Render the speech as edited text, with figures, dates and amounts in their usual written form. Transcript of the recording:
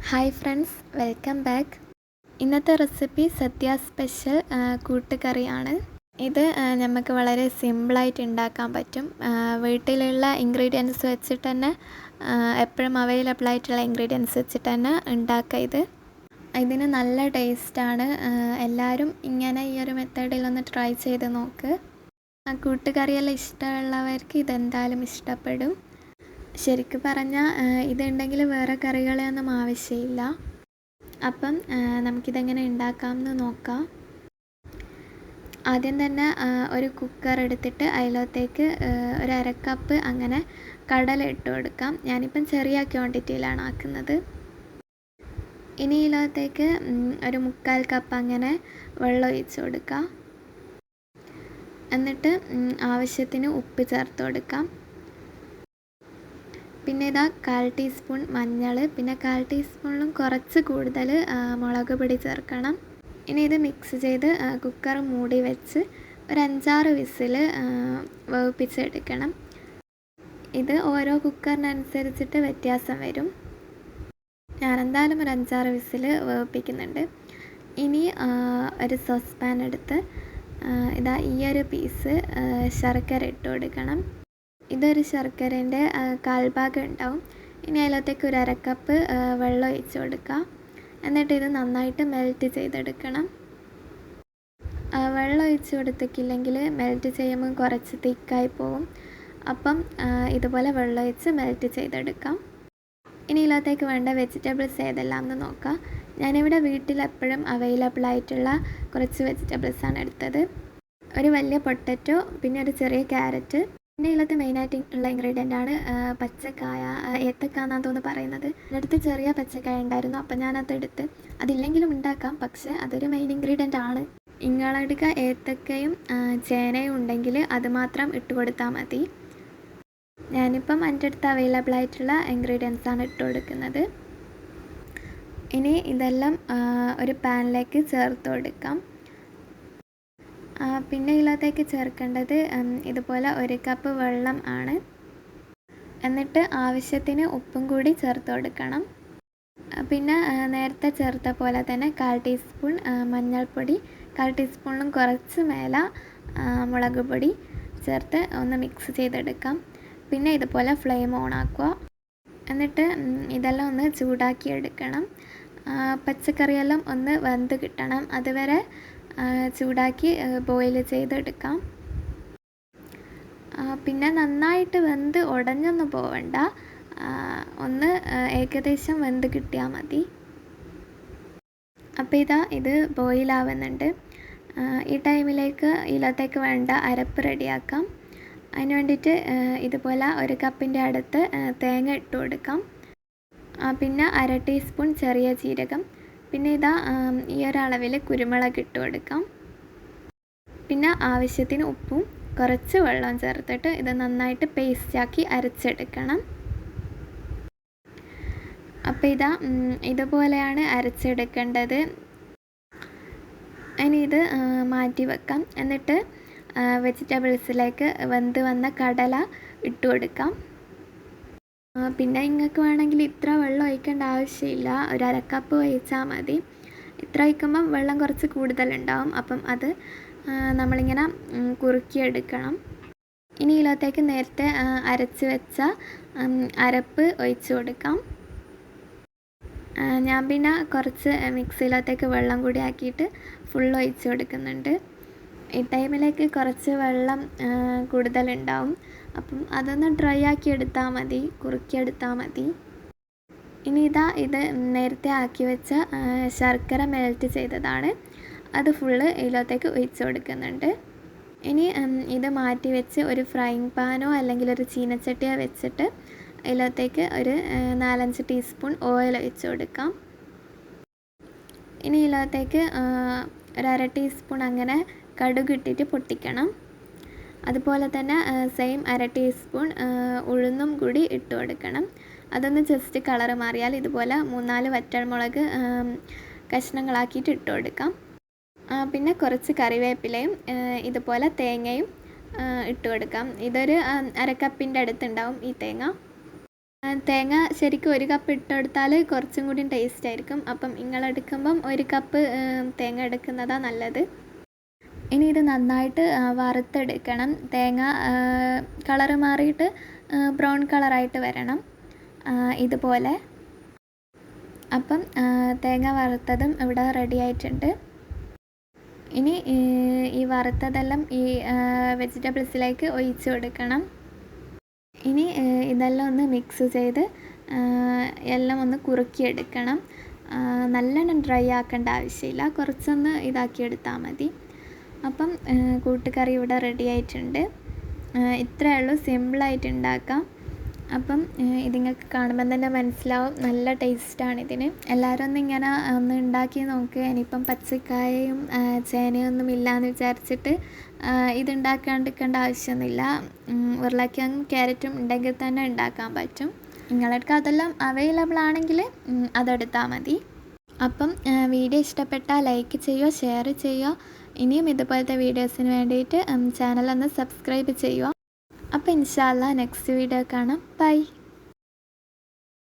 Hi friends, welcome back. ഇന്നത്തെ recipe സദ്യ special കൂട്ടുകറിയാണ്. ഇത് നമുക്ക് വളരെ സിമ്പിളായിട്ട് ഉണ്ടാക്കാൻ പറ്റും. വീട്ടിലുള്ള ഇൻഗ്രീഡിയൻസ് വെച്ചിട്ട് തന്നെ, എപ്പോഴും അവൈലബിൾ ആയിട്ടുള്ള ഇൻഗ്രീഡിയൻസ് വെച്ചിട്ട് തന്നെ ഉണ്ടാക്കുക. ഇതിന് നല്ല ടേസ്റ്റാണ്. എല്ലാവരും ഇങ്ങനെ ഈ ഒരു മെത്തേഡിലൊന്ന് ട്രൈ ചെയ്ത് നോക്ക്. കൂട്ടുകറിയെല്ലാം ഇഷ്ടമുള്ളവർക്ക് ഇതെന്തായാലും ഇഷ്ടപ്പെടും. ശരിക്കും പറഞ്ഞാൽ ഇതുണ്ടെങ്കിൽ വേറെ കറികളൊന്നും ആവശ്യമില്ല. അപ്പം നമുക്കിതെങ്ങനെ ഉണ്ടാക്കാമെന്ന് നോക്കാം. ആദ്യം തന്നെ ഒരു കുക്കർ എടുത്തിട്ട് അതിലത്തേക്ക് ഒരു അരക്കപ്പ് അങ്ങനെ കടല ഇട്ട് കൊടുക്കാം. ഞാനിപ്പം ചെറിയ ക്വാണ്ടിറ്റിയിലാണ് ആക്കുന്നത്. ഇനി ഇതിലത്തേക്ക് ഒരു 1/4 കപ്പ് അങ്ങനെ വെള്ളം ഒഴിച്ച് കൊടുക്കാം. എന്നിട്ട് ആവശ്യത്തിന് ഉപ്പ് ചേർത്ത് കൊടുക്കാം. പിന്നെ ഇതാ 1/4 ടീസ്പൂൺ മഞ്ഞൾ, പിന്നെ 1/4 ടീസ്പൂണിലും കുറച്ച് കൂടുതൽ മുളക് പൊടി ചേർക്കണം. ഇനി ഇത് മിക്സ് ചെയ്ത് കുക്കർ മൂടി വെച്ച് ഒരു 5-6 വിസിൽ വേവിപ്പിച്ചെടുക്കണം. ഇത് ഓരോ കുക്കറിനനുസരിച്ചിട്ട് വ്യത്യാസം വരും. ഞാനെന്തായാലും ഒരു 5-6 വിസിൽ വേവിപ്പിക്കുന്നുണ്ട്. ഇനി ഒരു സോസ് പാൻ എടുത്ത് ഇതാ ഈ ഒരു പീസ് ശർക്കര ഇട്ട് കൊടുക്കണം. ഇതൊരു ശർക്കരേൻ്റെ 1/4 ഭാഗം ഉണ്ടാവും. ഇനി അതിലത്തേക്ക് ഒരു അരക്കപ്പ് വെള്ളം ഒഴിച്ച് കൊടുക്കുക. എന്നിട്ട് ഇത് നന്നായിട്ട് മെൽറ്റ് ചെയ്തെടുക്കണം. വെള്ളം ഒഴിച്ച് കൊടുത്തിട്ടില്ലെങ്കിൽ മെൽറ്റ് ചെയ്യുമ്പോൾ കുറച്ച് തിക്കായി പോകും. അപ്പം ഇതുപോലെ വെള്ളം ഒഴിച്ച് മെൽറ്റ് ചെയ്തെടുക്കാം. ഇനി ഇതിലത്തേക്ക് വേണ്ട വെജിറ്റബിൾസ് ഏതെല്ലാം എന്ന് നോക്കാം. ഞാനിവിടെ വീട്ടിലെപ്പോഴും അവൈലബിൾ ആയിട്ടുള്ള കുറച്ച് വെജിറ്റബിൾസാണ് എടുത്തത്. ഒരു വലിയ പൊട്ടറ്റോ, പിന്നെ ഒരു ചെറിയ ക്യാരറ്റ്, പിന്നെ ഇതിലത്തെ മെയിനായിട്ട് ഉള്ള ഇൻഗ്രീഡിയൻ്റ് ആണ് പച്ചക്കായ, ഏത്തക്ക എന്നാണ് തോന്നുന്നു പറയുന്നത്. എൻ്റെ അടുത്ത് ചെറിയ പച്ചക്കായ ഉണ്ടായിരുന്നു, അപ്പം ഞാനത് എടുത്ത്. അതില്ലെങ്കിലും ഉണ്ടാക്കാം, പക്ഷേ അതൊരു മെയിൻ ഇൻഗ്രീഡിയൻ്റ് ആണ്. ഇങ്ങളടുക്ക ഏത്തക്കയും ചേനയും ഉണ്ടെങ്കിൽ അത് മാത്രം ഇട്ട് കൊടുത്താൽ മതി. ഞാനിപ്പം എൻ്റെ അടുത്ത് അവൈലബിൾ ആയിട്ടുള്ള ഇൻഗ്രീഡിയൻസ് ആണ് ഇട്ട് കൊടുക്കുന്നത്. ഇനി ഇതെല്ലാം ഒരു പാനിലേക്ക് ചേർത്ത് കൊടുക്കാം. പിന്നെ ഇതിലത്തേക്ക് ചേർക്കേണ്ടത് ഇതുപോലെ 1 കപ്പ് വെള്ളം ആണ്. എന്നിട്ട് ആവശ്യത്തിന് ഉപ്പും കൂടി ചേർത്ത് കൊടുക്കണം. പിന്നെ നേരത്തെ ചേർത്ത പോലെ തന്നെ 1/4 ടീസ്പൂൺ മഞ്ഞൾപ്പൊടി, 1/4 ടീസ്പൂണിലും കുറച്ച് മേലെ മുളക് പൊടി ചേർത്ത് ഒന്ന് മിക്സ് ചെയ്തെടുക്കാം. പിന്നെ ഇതുപോലെ ഫ്ലെയിം ഓൺ ആക്കുക. എന്നിട്ട് ഇതെല്ലാം ഒന്ന് ചൂടാക്കി എടുക്കണം. പച്ചക്കറിയെല്ലാം ഒന്ന് വെന്ത് കിട്ടണം. അതുവരെ ചൂടാക്കി ബോയിൽ ചെയ്തെടുക്കാം. പിന്നെ നന്നായിട്ട് വെന്ത് ഉടഞ്ഞൊന്നും പോവണ്ട, ഒന്ന് ഏകദേശം വെന്ത് കിട്ടിയാൽ മതി. അപ്പോൾ ഇത് ബോയിലാവുന്നുണ്ട്. ഈ ടൈമിലേക്ക് ഇതിലത്തേക്ക് വേണ്ട അരപ്പ് റെഡിയാക്കാം. അതിന് വേണ്ടിയിട്ട് ഇതുപോലെ 1 കപ്പിൻ്റെ അടുത്ത് തേങ്ങ ഇട്ട് കൊടുക്കാം. പിന്നെ 1/2 ടീസ്പൂൺ ചെറിയ ജീരകം, പിന്നെ ഈ ഒരളവിൽ കുരുമുളക് ഇട്ട് കൊടുക്കാം. പിന്നെ ആവശ്യത്തിന് ഉപ്പും കുറച്ച് വെള്ളം ചേർത്തിട്ട് ഇത് നന്നായിട്ട് പേസ്റ്റാക്കി അരച്ചെടുക്കണം. അപ്പോൾ ഇതുപോലെയാണ് അരച്ചെടുക്കേണ്ടത്. ഇനി ഇത് മാറ്റി വെക്കാം. എന്നിട്ട് വെജിറ്റബിൾസിലേക്ക് വെന്ത് വന്ന കടല ഇട്ട് കൊടുക്കാം. പിന്നെ നിങ്ങൾക്ക് വേണമെങ്കിൽ ഇത്ര വെള്ളം ഒഴിക്കേണ്ട ആവശ്യമില്ല, ഒരു 1/2 കപ്പ് ഒഴിച്ചാൽ മതി. ഇത്ര ഒഴിക്കുമ്പം വെള്ളം കുറച്ച് കൂടുതലുണ്ടാവും. അപ്പം അത് നമ്മളിങ്ങനെ കുറുക്കിയെടുക്കണം. ഇനി ഇതിലത്തേക്ക് നേരത്തെ അരച്ച് വെച്ച അരപ്പ് ഒഴിച്ച് കൊടുക്കാം. ഞാൻ പിന്നെ കുറച്ച് മിക്സിയിലത്തേക്ക് വെള്ളം കൂടി ആക്കിയിട്ട് ഫുൾ ഒഴിച്ച് കൊടുക്കുന്നുണ്ട്. ഈ ടൈമിലേക്ക് കുറച്ച് വെള്ളം കൂടുതലുണ്ടാവും. അപ്പം അതൊന്ന് ഡ്രൈ ആക്കി എടുത്താൽ മതി, കുറുക്കിയെടുത്താൽ മതി. ഇനി ഇത് നേരത്തെ ആക്കി വെച്ച ശർക്കര മെൽറ്റ് ചെയ്തതാണ്. അത് ഫുള്ള് ഇതിലത്തേക്ക് ഒഴിച്ച് കൊടുക്കുന്നുണ്ട്. ഇനി ഇത് മാറ്റി വെച്ച് ഒരു ഫ്രൈങ് പാനോ അല്ലെങ്കിൽ ഒരു ചീനച്ചട്ടിയോ വെച്ചിട്ട് ഇതിലത്തേക്ക് ഒരു 4-5 ടീസ്പൂൺ ഓയിൽ ഒഴിച്ച് കൊടുക്കാം. ഇനി ഇതിലത്തേക്ക് ഒരു 1/2 ടീസ്പൂൺ അങ്ങനെ കടുക് ഇട്ടിട്ട് പൊട്ടിക്കണം. അതുപോലെ തന്നെ സെയിം 1/2 ടീസ്പൂൺ ഉഴുന്നും കൂടി ഇട്ട് കൊടുക്കണം. അതൊന്ന് ജസ്റ്റ് കളറ് മാറിയാൽ ഇതുപോലെ 3-4 വറ്റൽമുളക് കഷ്ണങ്ങളാക്കിയിട്ട് ഇട്ട് കൊടുക്കാം. പിന്നെ കുറച്ച് കറിവേപ്പിലയും ഇതുപോലെ തേങ്ങയും ഇട്ട് കൊടുക്കാം. ഇതൊരു 1/2 കപ്പിൻ്റെ അടുത്തുണ്ടാവും ഈ തേങ്ങ. തേങ്ങ ശരിക്കും 1 കപ്പ് ഇട്ടെടുത്താൽ കുറച്ചും കൂടി ടേസ്റ്റ് ആയിരിക്കും. അപ്പം നിങ്ങളെടുക്കുമ്പം 1 കപ്പ് തേങ്ങ എടുക്കുന്നതാണ് നല്ലത്. ഇനി ഇത് നന്നായിട്ട് വറുത്തെടുക്കണം. തേങ്ങ കളറ് മാറിയിട്ട് ബ്രൗൺ കളറായിട്ട് വരണം ഇതുപോലെ. അപ്പം തേങ്ങ വറുത്തതും ഇവിടെ റെഡി ആയിട്ടുണ്ട്. ഇനി ഈ വറുത്തതെല്ലാം ഈ വെജിറ്റബിൾസിലേക്ക് ഒഴിച്ച് കൊടുക്കണം. ഇനി ഇതെല്ലാം ഒന്ന് മിക്സ് ചെയ്ത് എല്ലാം ഒന്ന് കുറുക്കിയെടുക്കണം. നല്ലോണം ഡ്രൈ ആക്കേണ്ട ആവശ്യമില്ല, കുറച്ചൊന്ന് ഇതാക്കിയെടുത്താൽ മതി. അപ്പം കൂട്ടുകറി ഇവിടെ റെഡി ആയിട്ടുണ്ട്. ഇത്രയേ ഉള്ളൂ, സിമ്പിളായിട്ട് ഉണ്ടാക്കാം. അപ്പം ഇത് നിങ്ങൾക്ക് കാണുമ്പം തന്നെ മനസ്സിലാവും, നല്ല ടേസ്റ്റാണ് ഇതിന്. എല്ലാവരും ഒന്ന് ഇങ്ങനെ ഒന്ന് ഉണ്ടാക്കി നോക്കുക. ഇനിയിപ്പം പച്ചക്കായയും ചേനയും ഒന്നും ഇല്ലയെന്ന് വിചാരിച്ചിട്ട് ഇതുണ്ടാക്കാണ്ടിരിക്കേണ്ട ആവശ്യമൊന്നുമില്ല. ഉരുളക്കിഴങ്ങും ക്യാരറ്റും ഉണ്ടെങ്കിൽ തന്നെ ഉണ്ടാക്കാൻ പറ്റും. നിങ്ങളടുക്ക് അതെല്ലാം അവൈലബിൾ ആണെങ്കിൽ അതെടുത്താൽ മതി. അപ്പം വീഡിയോ ഇഷ്ടപ്പെട്ടാൽ ലൈക്ക് ചെയ്യുക, ഷെയർ ചെയ്യുക. ഇനിയും ഇതുപോലത്തെ വീഡിയോസിന് വേണ്ടിയിട്ട് ചാനൽ ഒന്ന് സബ്സ്ക്രൈബ് ചെയ്യുക. അപ്പോൾ ഇൻഷാ അല്ലാഹ് നെക്സ്റ്റ് വീഡിയോ കാണാം. ബൈ.